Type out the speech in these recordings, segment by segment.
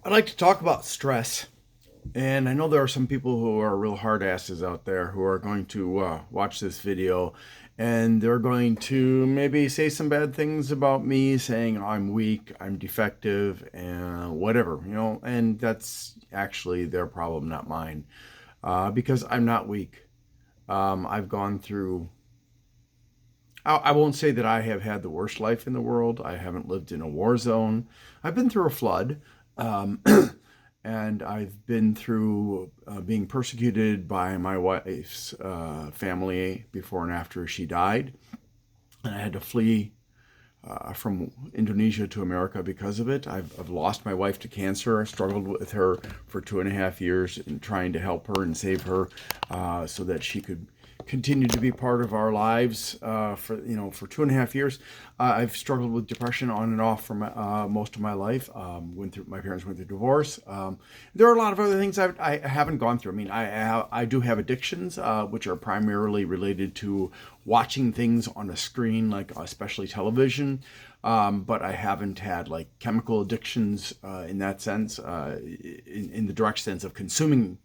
I'd like to talk about stress. And I know there are some people who are real hard asses out there who are going to watch this video and they're going to maybe say some bad things about me, saying I'm weak, I'm defective, and whatever, and that's actually their problem, not mine, because I'm not weak. I've gone through, I won't say that I have had the worst life in the world. I haven't lived in a war zone. I've been through a flood. Um, and I've been through being persecuted by my wife's family before and after she died. And I had to flee from Indonesia to America because of it. I've lost my wife to cancer. I struggled with her for 2.5 years in trying to help her and save her so that she could continue to be part of our lives for 2.5 years. I've struggled with depression on and off for most of my life. Went through My parents went through divorce. There are a lot of other things I haven't gone through. I mean, I do have addictions, which are primarily related to watching things on a screen, like especially television. But I haven't had like chemical addictions in that sense, in the direct sense of consuming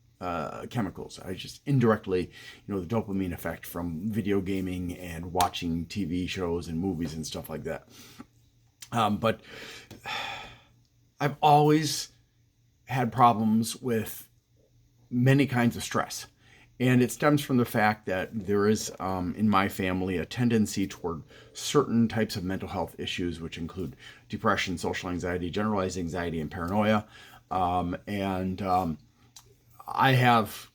chemicals. I just indirectly, the dopamine effect from video gaming and watching TV shows and movies and stuff like that. But I've always had problems with many kinds of stress. And it stems from the fact that there is, in my family, a tendency toward certain types of mental health issues, which include depression, social anxiety, generalized anxiety, and paranoia. And I have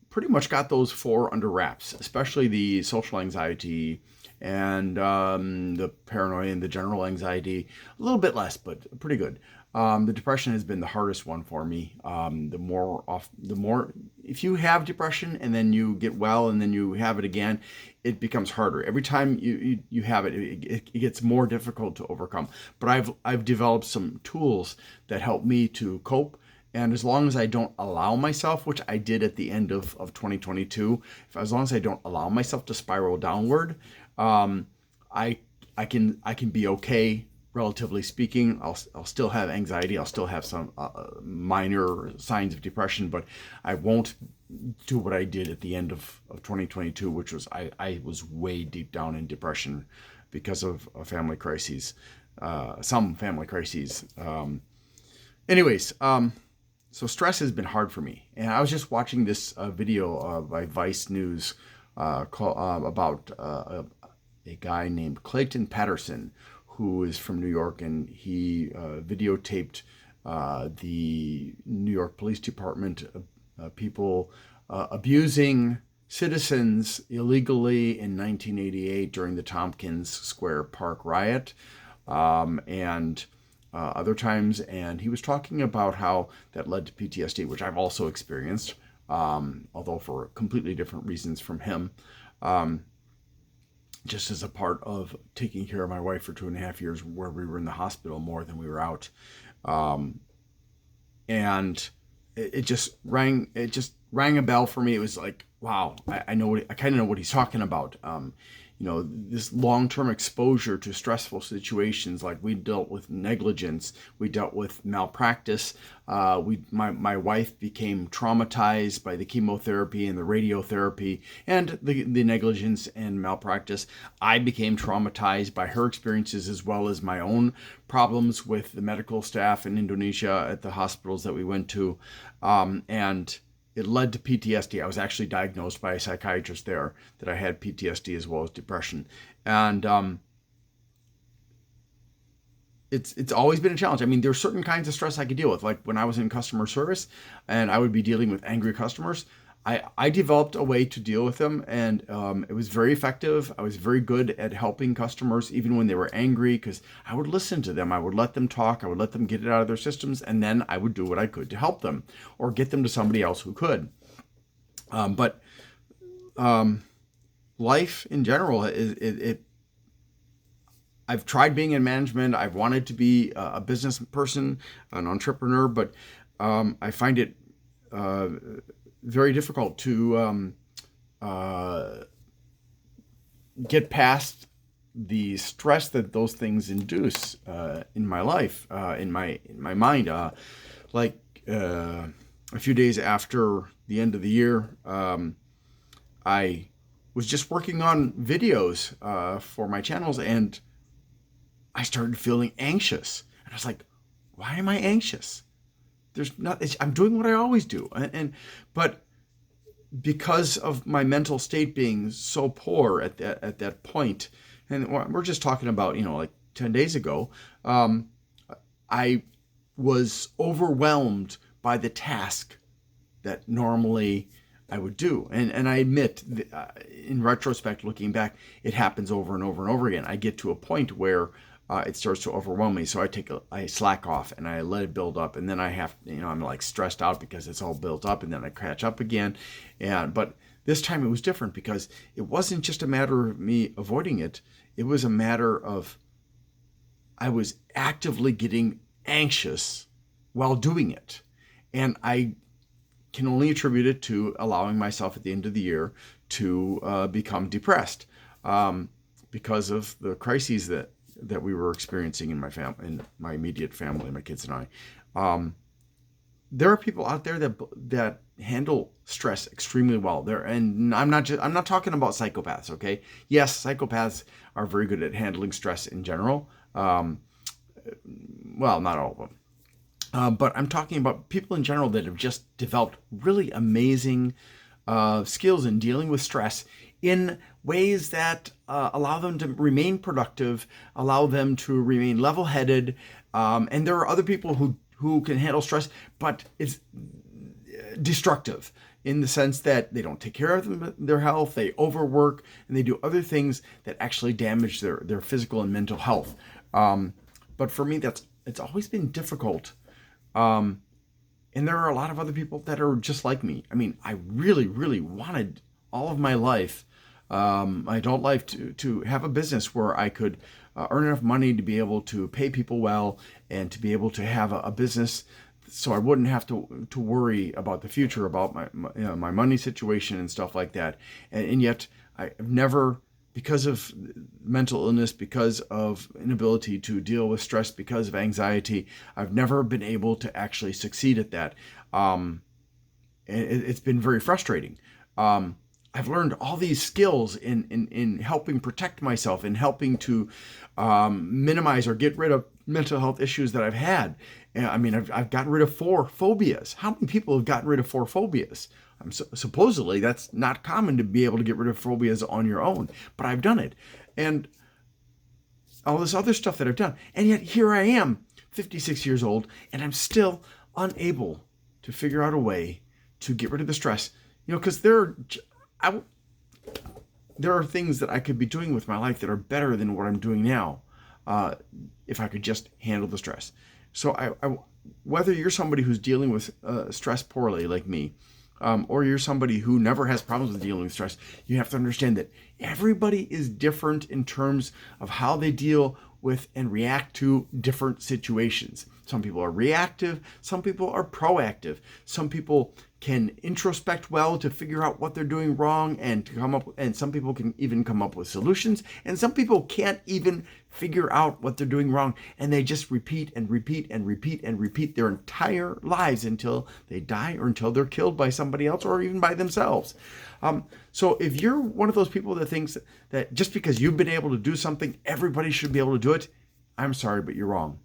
pretty much got those four under wraps, especially the social anxiety and the paranoia and the general anxiety. A little bit less, but pretty good. The depression has been the hardest one for me. The more, if you have depression and then you get well and then you have it again, it becomes harder. Every time you have it gets more difficult to overcome. But I've developed some tools that help me to cope. And as long as I don't allow myself, which I did at the end of 2022, as long as I don't allow myself to spiral downward, um, I I can be okay, relatively speaking. I'll still have anxiety. I'll still have some minor signs of depression, but I won't do what I did at the end of 2022, which was I was way deep down in depression because of family crises, some family crises. Anyways, so stress has been hard for me, and I was just watching this video by Vice News about a guy named Clayton Patterson, who is from New York, and he videotaped the New York Police Department people abusing citizens illegally in 1988 during the Tompkins Square Park riot, and other times. And he was talking about how that led to PTSD, which I've also experienced, although for completely different reasons from him. Um, just as a part of taking care of my wife for 2.5 years, where we were in the hospital more than we were out. Um, and it just rang a bell for me. It was like, wow, I know I kind of know what he's talking about. This long-term exposure to stressful situations, like we dealt with negligence, we dealt with malpractice. My wife became traumatized by the chemotherapy and the radiotherapy and the negligence and malpractice. I became traumatized by her experiences, as well as my own problems with the medical staff in Indonesia at the hospitals that we went to, and it led to PTSD. I was actually diagnosed by a psychiatrist there that I had PTSD as well as depression, and it's always been a challenge. I mean, there's certain kinds of stress I could deal with, like when I was in customer service, and I would be dealing with angry customers. I developed a way to deal with them, and it was very effective. I was very good at helping customers even when they were angry, because I would listen to them. I would let them talk. I would let them get it out of their systems, and then I would do what I could to help them or get them to somebody else who could. But life in general it I've tried being in management. I've wanted to be a business person, an entrepreneur, but I find it uh, very difficult to uh, get past the stress that those things induce in my life, in my mind. like a few days after the end of the year, I was just working on videos for my channels, and I started feeling anxious. And I was like, why am I anxious? I'm doing what I always do. But because of my mental state being so poor at that point, and we're just talking about, like 10 days ago, I was overwhelmed by the task that normally I would do. And I admit, in retrospect, looking back, it happens over and over and over again. I get to a point where it starts to overwhelm me. So I slack off and I let it build up. And then I'm like stressed out because it's all built up, and then I catch up again. But this time it was different, because it wasn't just a matter of me avoiding it. It was a matter of I was actively getting anxious while doing it. And I can only attribute it to allowing myself at the end of the year to become depressed because of the crises that we were experiencing in in my immediate family, my kids and I. There are people out there that handle stress extremely well. And I'm not talking about psychopaths. Okay, yes, psychopaths are very good at handling stress in general. Well, not all of them. But I'm talking about people in general that have just developed really amazing skills in dealing with stress in ways that allow them to remain productive, allow them to remain level-headed. And there are other people who can handle stress, but it's destructive in the sense that they don't take care of their health, they overwork, and they do other things that actually damage their physical and mental health. But for me, it's always been difficult. And there are a lot of other people that are just like me. I mean, I really, really wanted all of my life, my adult life, to have a business where I could earn enough money to be able to pay people well, and to be able to have a business so I wouldn't have to worry about the future, about my money situation and stuff like that. And yet I've never, because of mental illness, because of inability to deal with stress, because of anxiety, I've never been able to actually succeed at that. It's been very frustrating. I've learned all these skills in helping protect myself, in helping to minimize or get rid of mental health issues that I've had. I mean, I've gotten rid of 4 phobias. How many people have gotten rid of 4 phobias? Supposedly, that's not common to be able to get rid of phobias on your own, but I've done it. And all this other stuff that I've done. And yet here I am, 56 years old, and I'm still unable to figure out a way to get rid of the stress. Because there are things that I could be doing with my life that are better than what I'm doing now, if I could just handle the stress. So whether you're somebody who's dealing with stress poorly like me, or you're somebody who never has problems with dealing with stress, you have to understand that everybody is different in terms of how they deal with and react to different situations. Some people are reactive, some people are proactive. Some people can introspect well to figure out what they're doing wrong and some people can even come up with solutions, and some people can't even figure out what they're doing wrong, and they just repeat and repeat and repeat and repeat their entire lives until they die, or until they're killed by somebody else, or even by themselves. So if you're one of those people that thinks that just because you've been able to do something, everybody should be able to do it, I'm sorry, but you're wrong.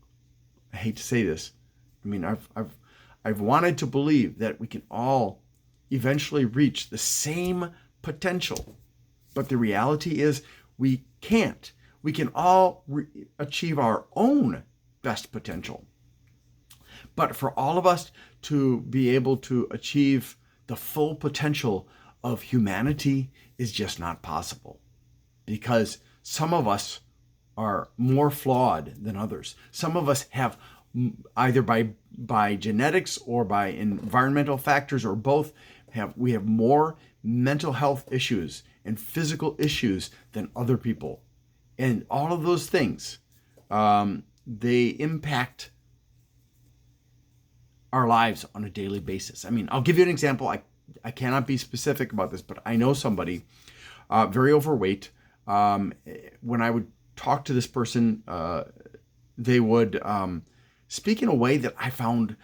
I hate to say this. I mean, I've wanted to believe that we can all eventually reach the same potential, but the reality is we can't. We can all achieve our own best potential. But for all of us to be able to achieve the full potential of humanity is just not possible, because some of us are more flawed than others. Some of us have, either by genetics or by environmental factors, or both, we have more mental health issues and physical issues than other people. And all of those things, they impact our lives on a daily basis. I mean, I'll give you an example. I cannot be specific about this, but I know somebody very overweight. When I would talk to this person, they would speak in a way that I found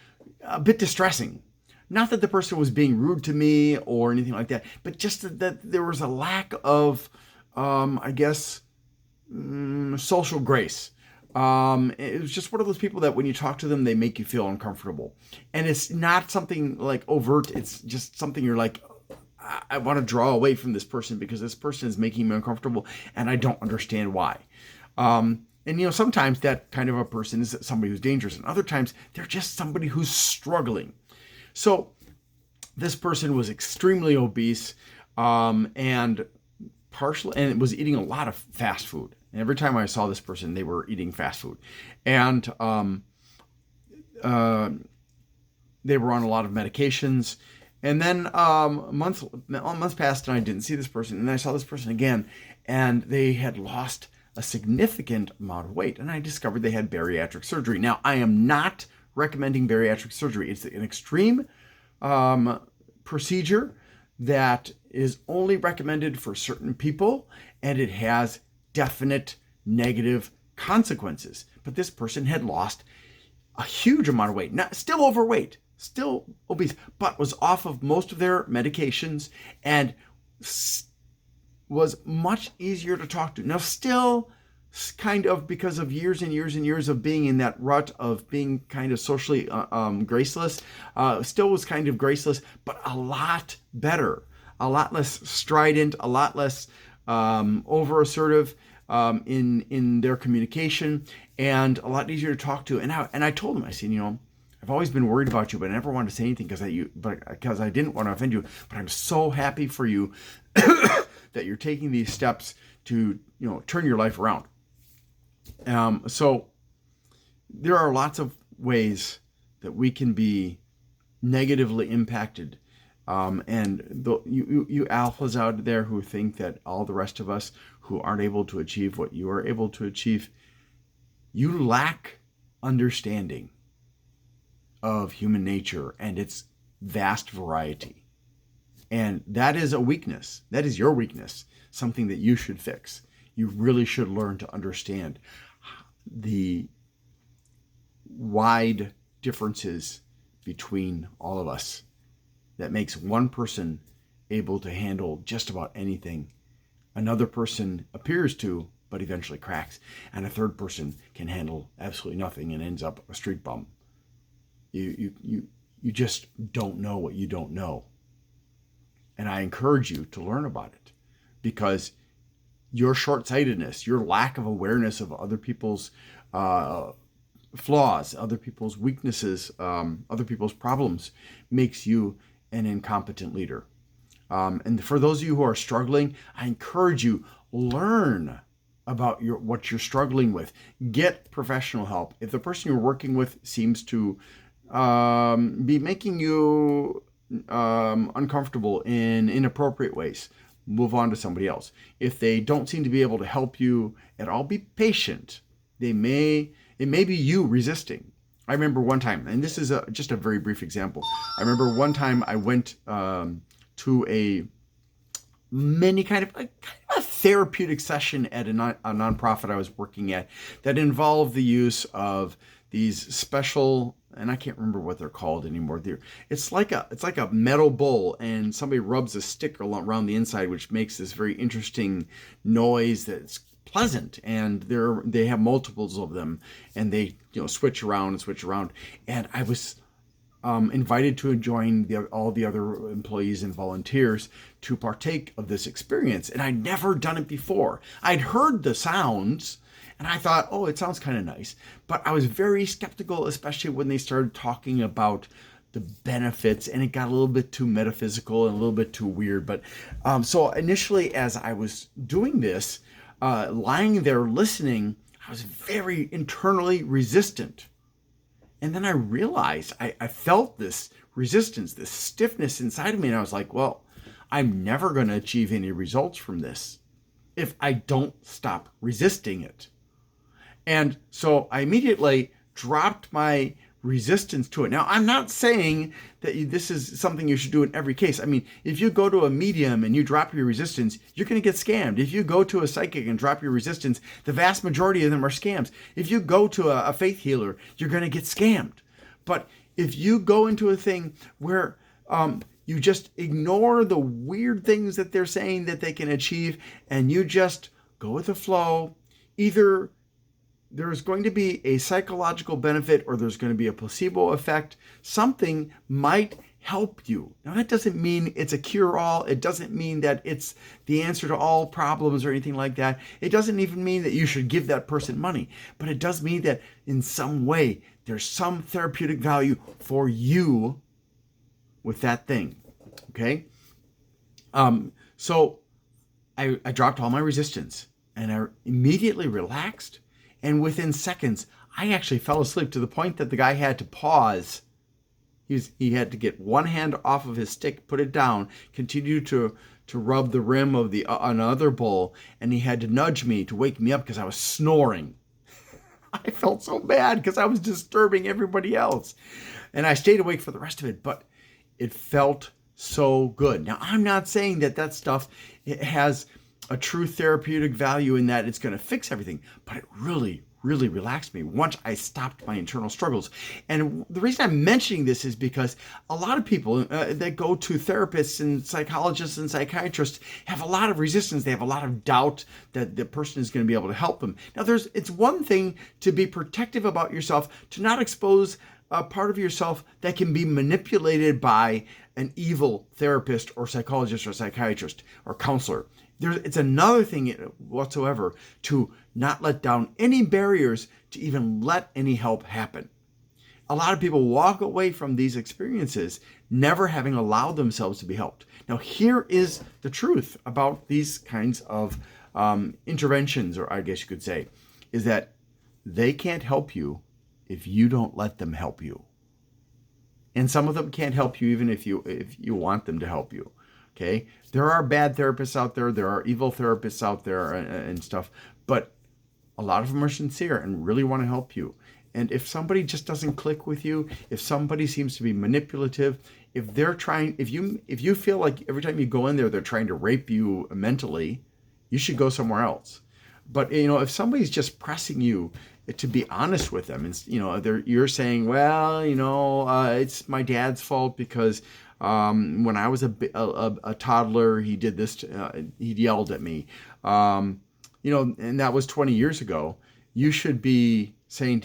a bit distressing. Not that the person was being rude to me or anything like that, but just that there was a lack of, I guess, social grace. It was just one of those people that when you talk to them, they make you feel uncomfortable. And it's not something like overt. It's just something you're like, I want to draw away from this person because this person is making me uncomfortable and I don't understand why. And sometimes that kind of a person is somebody who's dangerous, and other times they're just somebody who's struggling. So this person was extremely obese, and was eating a lot of fast food. And every time I saw this person, they were eating fast food, and they were on a lot of medications. And then months passed, and I didn't see this person, and I saw this person again, and they had lost a significant amount of weight, and I discovered they had bariatric surgery. Now, I am not recommending bariatric surgery. It's an extreme procedure that is only recommended for certain people, and it has definite negative consequences. But this person had lost a huge amount of weight, still overweight, still obese, but was off of most of their medications and was much easier to talk to. Now, still kind of because of years and years and years of being in that rut of being kind of socially graceless, still was kind of graceless, but a lot better, a lot less strident, a lot less over assertive in their communication, and a lot easier to talk to. And I told him, I said, I've always been worried about you, but I never wanted to say anything because I didn't want to offend you. But I'm so happy for you that you're taking these steps to turn your life around. So there are lots of ways that we can be negatively impacted. And you alphas out there who think that all the rest of us who aren't able to achieve what you are able to achieve, you lack understanding of human nature and its vast variety. And that is a weakness. That is your weakness, something that you should fix. You really should learn to understand the wide differences between all of us that makes one person able to handle just about anything. Another person appears to, but eventually cracks. And a third person can handle absolutely nothing and ends up a street bum. You just don't know what you don't know. And I encourage you to learn about it, because your short-sightedness, your lack of awareness of other people's flaws, other people's weaknesses, other people's problems, makes you an incompetent leader. And for those of you who are struggling, I encourage you, learn about what you're struggling with. Get professional help. If the person you're working with seems to be making you uncomfortable in inappropriate ways, move on to somebody else. If they don't seem to be able to help you at all, be patient. It may be you resisting. I remember one time, and this is just a very brief example. I remember one time I went to a kind of a therapeutic session at a nonprofit I was working at that involved the use of these special, and I can't remember what they're called anymore. It's like a metal bowl, and somebody rubs a stick around the inside, which makes this very interesting noise that's pleasant. And they have multiples of them, and they switch around. And I was invited to join all the other employees and volunteers to partake of this experience, and I'd never done it before. I'd heard the sounds, and I thought, oh, it sounds kind of nice. But I was very skeptical, especially when they started talking about the benefits, and it got a little bit too metaphysical and a little bit too weird. But so initially, as I was doing this, lying there listening, I was very internally resistant. And then I realized I felt this resistance, this stiffness inside of me. And I was like, well, I'm never going to achieve any results from this if I don't stop resisting it. And so I immediately dropped my resistance to it. Now, I'm not saying that this is something you should do in every case. I mean, if you go to a medium and you drop your resistance, you're going to get scammed. If you go to a psychic and drop your resistance, the vast majority of them are scams. If you go to a faith healer, you're going to get scammed. But if you go into a thing where you just ignore the weird things that they're saying that they can achieve, and you just go with the flow, either there's going to be a psychological benefit or there's going to be a placebo effect. Something might help you. Now, that doesn't mean it's a cure-all. It doesn't mean that it's the answer to all problems or anything like that. It doesn't even mean that you should give that person money. But it does mean that in some way, there's some therapeutic value for you with that thing. Okay? So I dropped all my resistance and I immediately relaxed. And within seconds, I actually fell asleep to the point that the guy had to pause. He had to get one hand off of his stick, put it down, continue to rub the rim of the another bowl, and he had to nudge me to wake me up because I was snoring. I felt so bad because I was disturbing everybody else. And I stayed awake for the rest of it, but it felt so good. Now, I'm not saying that stuff has a true therapeutic value in that it's going to fix everything, but it really, really relaxed me once I stopped my internal struggles. And the reason I'm mentioning this is because a lot of people that go to therapists and psychologists and psychiatrists have a lot of resistance. They have a lot of doubt that the person is going to be able to help them. Now, it's one thing to be protective about yourself, to not expose a part of yourself that can be manipulated by an evil therapist or psychologist or psychiatrist or counselor. It's another thing whatsoever to not let down any barriers to even let any help happen. A lot of people walk away from these experiences never having allowed themselves to be helped. Now, here is the truth about these kinds of interventions, or I guess you could say, is that they can't help you if you don't let them help you. And some of them can't help you even if you want them to help you. Okay, there are bad therapists out there. There are evil therapists out there and stuff, but a lot of them are sincere and really want to help you. And if somebody just doesn't click with you, if somebody seems to be manipulative, if you feel like every time you go in there, they're trying to rape you mentally, you should go somewhere else. But if somebody's just pressing you to be honest with them, and you're saying, well, it's my dad's fault because when I was a toddler, he did this. He yelled at me. And that was 20 years ago. You should be saying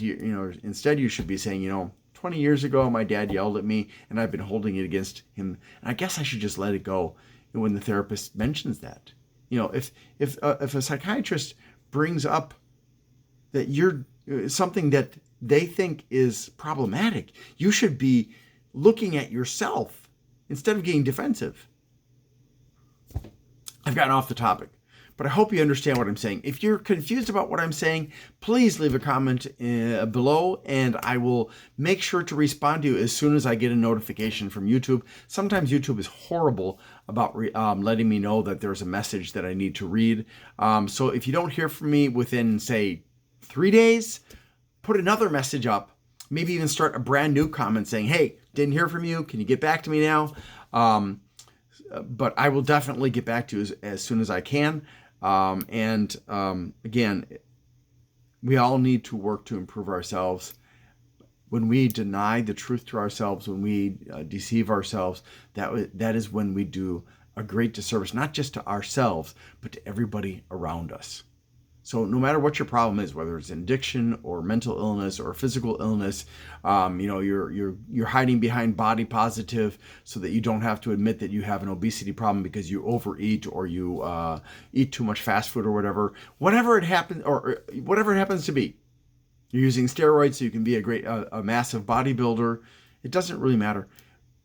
instead you should be saying, 20 years ago, my dad yelled at me, and I've been holding it against him. And I guess I should just let it go. When the therapist mentions that, if a psychiatrist brings up that you're something that they think is problematic, you should be looking at yourself instead of getting defensive. I've gotten off the topic, but I hope you understand what I'm saying. If you're confused about what I'm saying, please leave a comment below, and I will make sure to respond to you as soon as I get a notification from YouTube. Sometimes YouTube is horrible about letting me know that there's a message that I need to read. So if you don't hear from me within, say, 3 days, put another message up. Maybe even start a brand new comment saying, hey, didn't hear from you. Can you get back to me now? But I will definitely get back to you as soon as I can. Again, we all need to work to improve ourselves. When we deny the truth to ourselves, when we deceive ourselves, that is when we do a great disservice, not just to ourselves, but to everybody around us. So no matter what your problem is, whether it's an addiction or mental illness or physical illness, you're hiding behind body positive so that you don't have to admit that you have an obesity problem because you overeat or you eat too much fast food or whatever it happens to be. You're using steroids so you can be a massive bodybuilder. It doesn't really matter.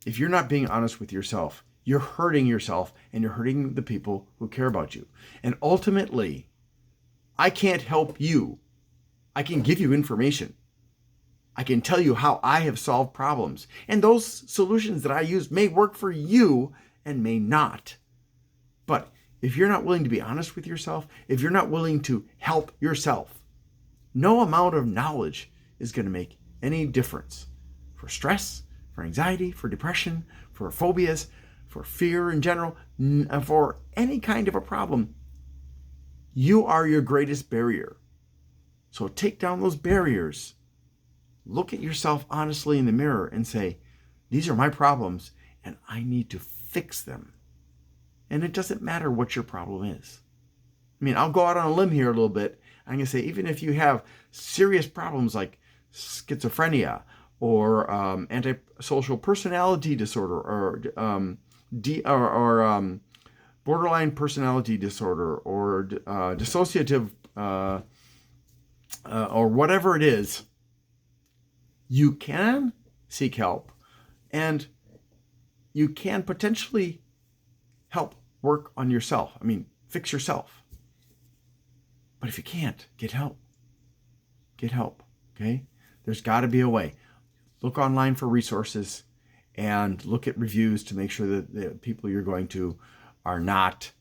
If you're not being honest with yourself, you're hurting yourself and you're hurting the people who care about you. And ultimately, I can't help you. I can give you information. I can tell you how I have solved problems. And those solutions that I use may work for you and may not. But if you're not willing to be honest with yourself, if you're not willing to help yourself, no amount of knowledge is going to make any difference. For stress, for anxiety, for depression, for phobias, for fear in general, for any kind of a problem, you are your greatest barrier. So take down those barriers. look at yourself honestly in the mirror and say, these are my problems and I need to fix them. And it doesn't matter what your problem is. I mean, I'll go out on a limb here a little bit. I'm going to say, even if you have serious problems like schizophrenia or antisocial personality disorder or borderline personality disorder or dissociative or whatever it is, you can seek help and you can potentially help work on yourself. I mean, fix yourself. But if you can't, get help. Get help, okay? There's got to be a way. Look online for resources and look at reviews to make sure that the people you're going to are not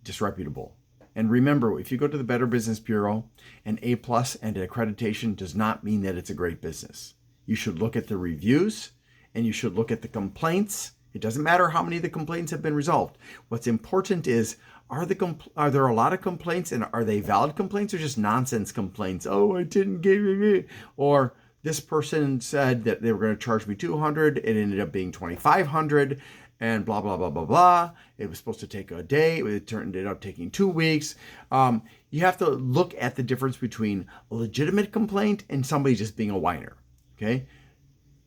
disreputable. And remember, if you go to the Better Business Bureau, an A+ and accreditation does not mean that it's a great business. You should look at the reviews and you should look at the complaints. It doesn't matter how many of the complaints have been resolved. What's important is, are there a lot of complaints, and are they valid complaints or just nonsense complaints? Oh, I didn't give it. Or this person said that they were going to charge me $200. It ended up being $2,500 and blah, blah, blah, blah, blah. It was supposed to take a day. It ended up taking 2 weeks. You have to look at the difference between a legitimate complaint and somebody just being a whiner, okay?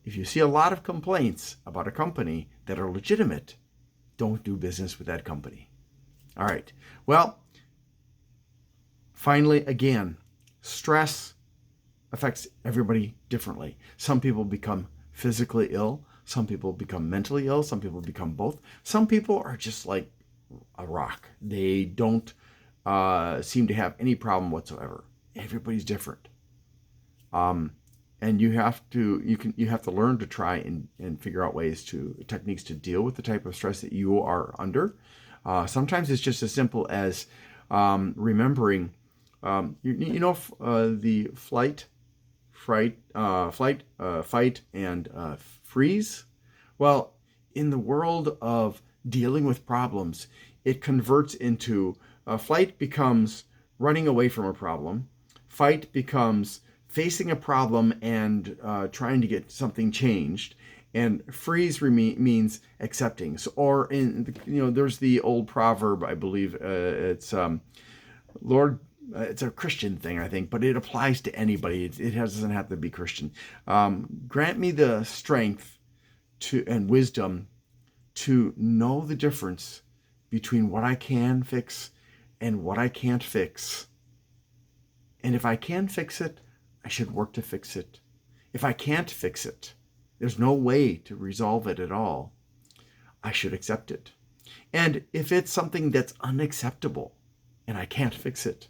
If you see a lot of complaints about a company that are legitimate, don't do business with that company. All right. Well, finally, again, stress affects everybody differently. Some people become physically ill. Some people become mentally ill. Some people become both. Some people are just like a rock. They don't seem to have any problem whatsoever. Everybody's different. And you have to learn to try and figure out techniques to deal with the type of stress that you are under. Sometimes it's just as simple as remembering, the fight, and freeze. Well, in the world of dealing with problems, it converts into flight becomes running away from a problem. Fight becomes facing a problem and trying to get something changed. And freeze means accepting. So, or there's the old proverb, I believe it's Lord. It's a Christian thing, I think, but it applies to anybody. It doesn't have to be Christian. Grant me the strength and wisdom to know the difference between what I can fix and what I can't fix. And if I can fix it, I should work to fix it. If I can't fix it, there's no way to resolve it at all, I should accept it. And if it's something that's unacceptable and I can't fix it,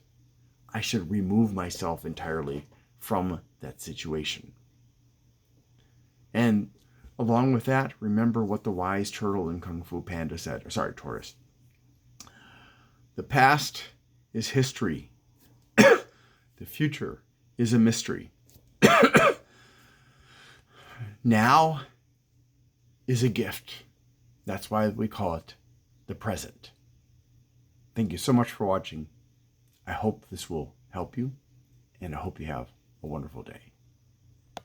I should remove myself entirely from that situation. And along with that, remember what the wise turtle in Kung Fu Panda said. Tortoise. The past is history. The future is a mystery. Now is a gift. That's why we call it the present. Thank you so much for watching. I hope this will help you, and I hope you have a wonderful day.